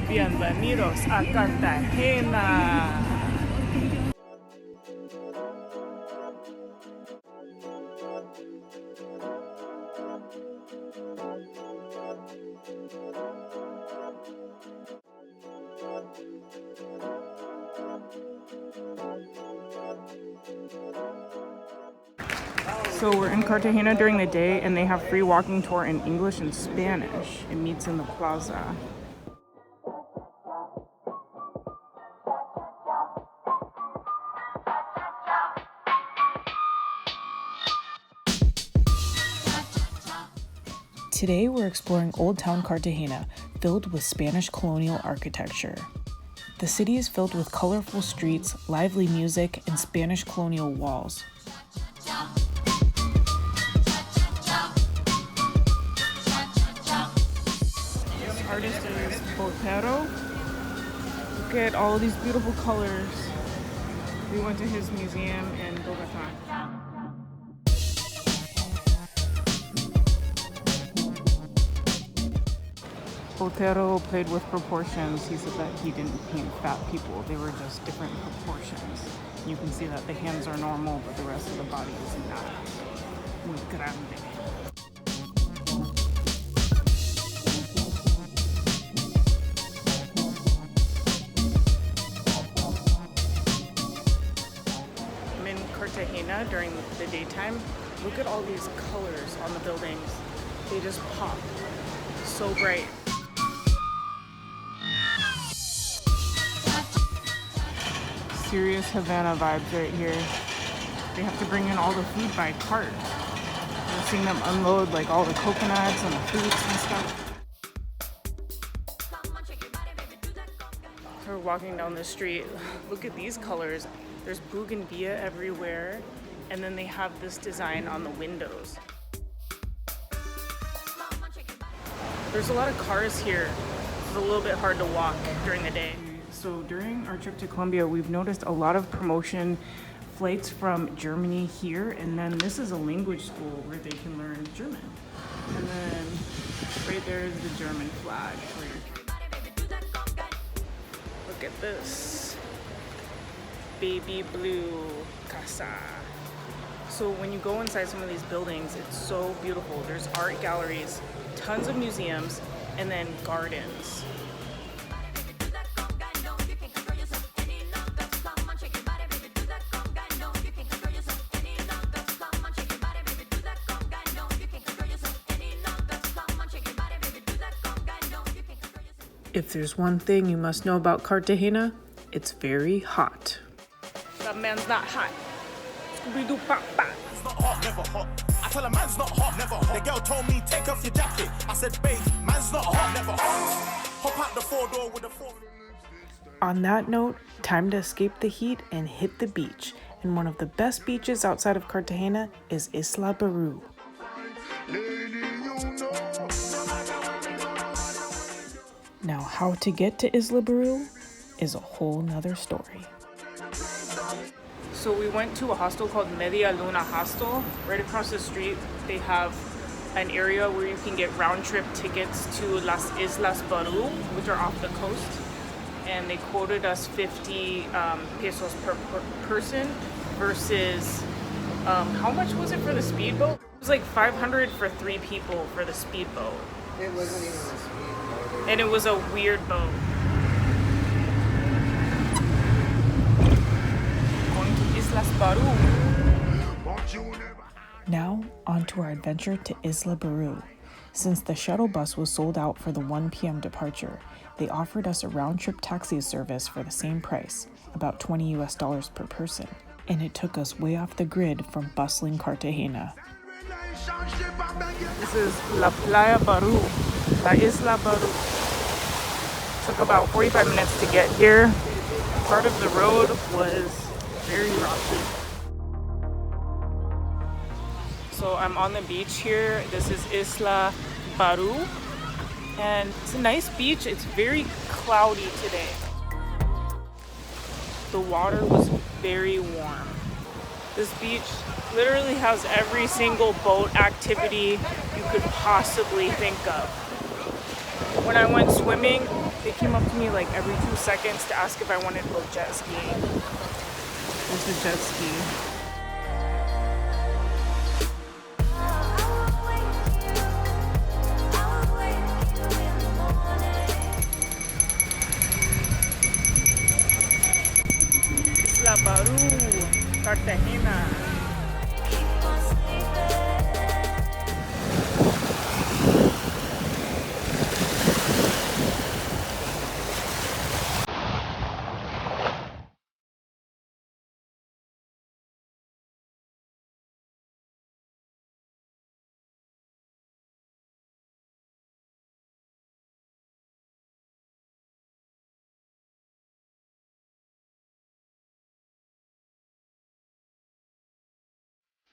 Bienvenidos a Cartagena. So we're in Cartagena during the day, and they have free walking tour in English and Spanish. It meets in the plaza. Today we're exploring Old Town Cartagena, filled with Spanish colonial architecture. The city is filled with colorful streets, lively music, and Spanish colonial walls. This artist is Botero. Look at all these beautiful colors. We went to his museum in Bogota. Botero played with proportions. He said that he didn't paint fat people. They were just different proportions. You can see that the hands are normal, but the rest of the body is not. Muy grande. I'm in Cartagena during the daytime. Look at all these colors on the buildings. They just pop. So bright. Serious Havana vibes right here. They have to bring in all the food by cart. We're seeing them unload like all the coconuts and the fruits and stuff. We're walking down the street. Look at these colors. There's bougainvillea everywhere, and then they have this design on the windows. There's a lot of cars here. It's a little bit hard to walk during the day. So during our trip to Colombia, we've noticed a lot of promotion flights from Germany here, and then this is a language school where they can learn German. And then right there is the German flag. Look at this. Baby blue casa. So when you go inside some of these buildings, it's so beautiful. There's art galleries, tons of museums, and then gardens. If there's one thing you must know about Cartagena, it's very hot. That man's not hot. Scooby-Doo pop pop. It's not hot, never hot. I tell a man's not hot, never hot. The girl told me take off your jacket. I said, babe, man's not hot, never hot. Hop out the 4-door with a 4. On that note, time to escape the heat and hit the beach. And one of the best beaches outside of Cartagena is Isla Barú. Now, how to get to Isla Barú is a whole nother story. So we went to a hostel called Media Luna Hostel. Right across the street, they have an area where you can get round-trip tickets to Las Islas Barú, which are off the coast. And they quoted us 50 pesos per person versus, how much was it for the speedboat? It was like 500 for 3 people for the speedboat. It wasn't even a speedboat. And it was a weird boat. Going to Islas Barú. Now, on to our adventure to Isla Barú. Since the shuttle bus was sold out for the 1 p.m. departure, they offered us a round-trip taxi service for the same price, about $20 per person. And it took us way off the grid from bustling Cartagena. This is La Playa Barú, La Isla Barú. Took about 45 minutes to get here. Part of the road was very rocky. So I'm on the beach here. This is Isla Barú. And it's a nice beach. It's very cloudy today. The water was very warm. This beach literally has every single boat activity you could possibly think of. When I went swimming, They came up to me like every 2 seconds to ask if I wanted to go jet skiing. There's a jet ski. Isla Baru, Cartagena.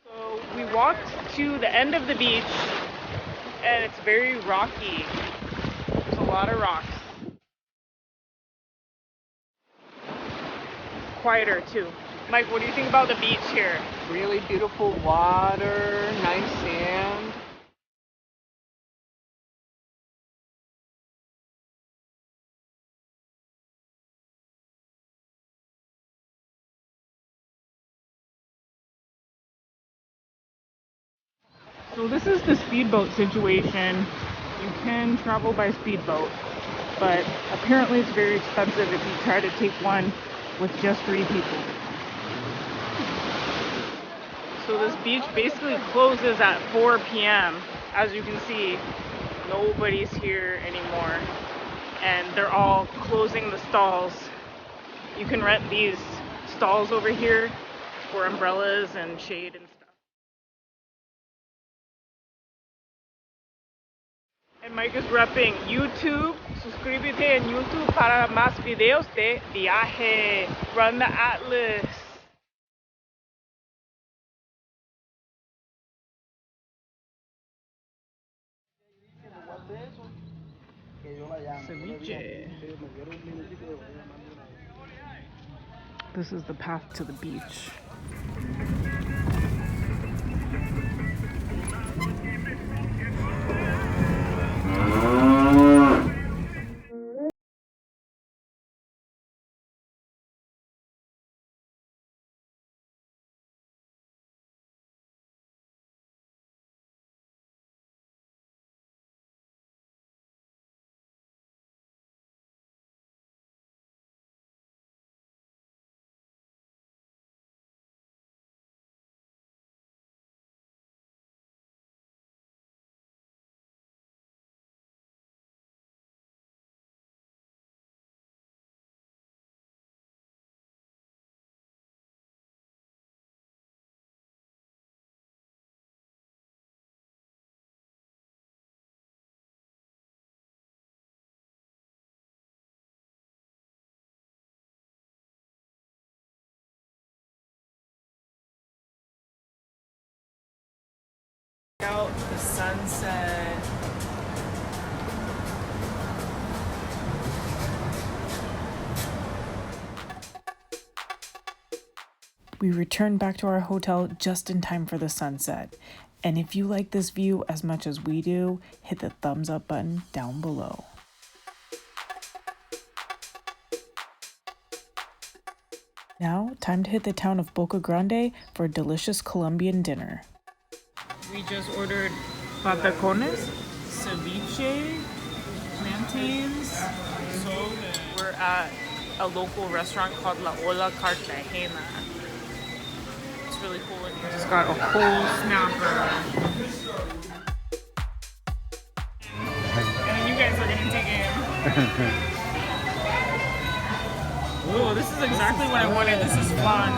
So we walked to the end of the beach and it's very rocky. There's a lot of rocks. Quieter too. Mike, what do you think about the beach here? Really beautiful water, nice sand. So this is the speedboat situation. You can travel by speedboat, but apparently it's very expensive if you try to take one with just 3 people. So this beach basically closes at 4 p.m. As you can see, nobody's here anymore. And they're all closing the stalls. You can rent these stalls over here for umbrellas and shade and stuff. And Mike is repping YouTube. Suscríbete en YouTube para más videos de viaje. Run the Atlas. Ceviche. This is the path to the beach. Out the sunset. We returned back to our hotel just in time for the sunset. And if you like this view as much as we do, hit the thumbs up button down below. Now, time to hit the town of Boca Grande for a delicious Colombian dinner. We just ordered patacones, ceviche, plantains. So we're at a local restaurant called La Ola Cartagena. It's really cool in here. It's got a whole snapper. And then you guys are gonna dig in. Oh, this is exactly what I wanted. This is fun.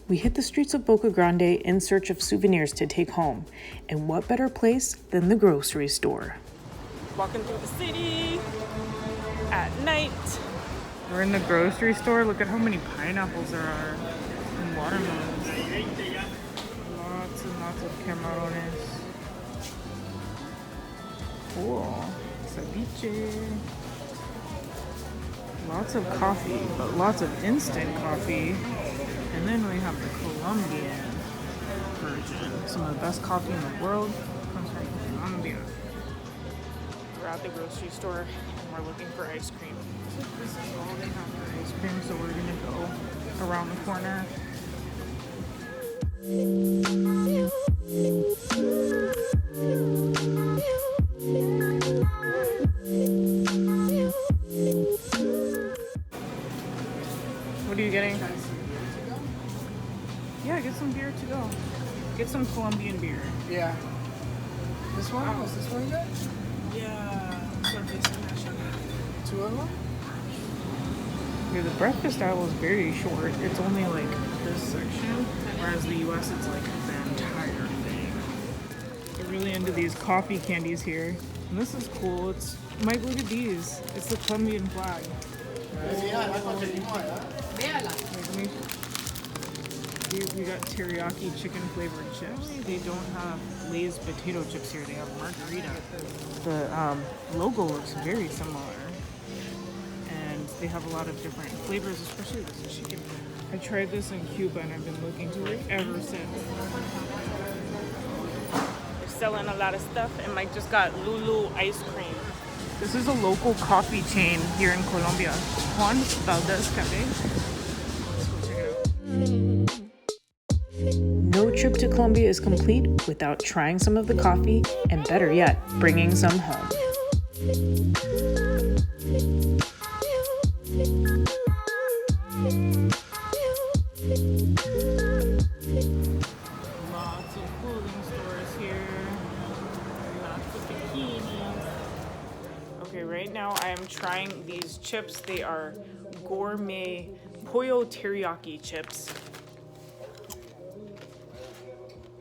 We hit the streets of Boca Grande in search of souvenirs to take home. And what better place than the grocery store? Walking through the city at night. We're in the grocery store. Look at how many pineapples there are and watermelons. Lots and lots of camarones. Cool. Ceviche. Lots of coffee, but lots of instant coffee. And then we have the Colombian version. Some of the best coffee in the world comes from Colombia. We're at the grocery store and we're looking for ice cream. This is all they have for ice cream, so we're gonna go around the corner. What are you getting? Yeah, get some beer to go. Get some Colombian beer. Yeah. This one? Was this one good? Yeah. Two of them? Yeah, the breakfast aisle is very short. It's only like this section, whereas the US it's like the entire thing. They're really into these coffee candies here. And this is cool. It's Mike, look at these. It's the Colombian flag. We got teriyaki chicken flavored chips. They don't have Lay's potato chips here. They have margarita. The logo looks very similar. And they have a lot of different flavors, especially this chicken. I tried this in Cuba and I've been looking to it ever since. They're selling a lot of stuff and Mike just got Lulu ice cream. This is a local coffee chain here in Colombia. Juan Valdez Cafe. Let's go check it out. No trip to Colombia is complete without trying some of the coffee, and better yet, bringing some home. Lots of clothing stores here. Lots of bikinis. Okay, right now I am trying these chips. They are gourmet pollo teriyaki chips.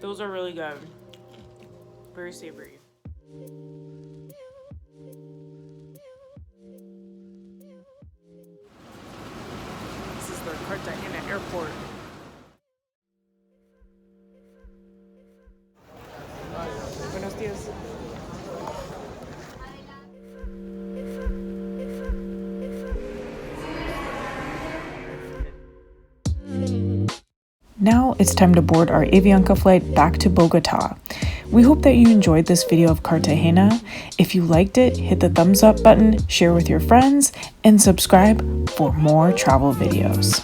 Those are really good. Very savory. This is the Cartagena airport. Buenos dias. Now it's time to board our Avianca flight back to Bogota. We hope that you enjoyed this video of Cartagena. If you liked it, hit the thumbs up button, share with your friends, and subscribe for more travel videos.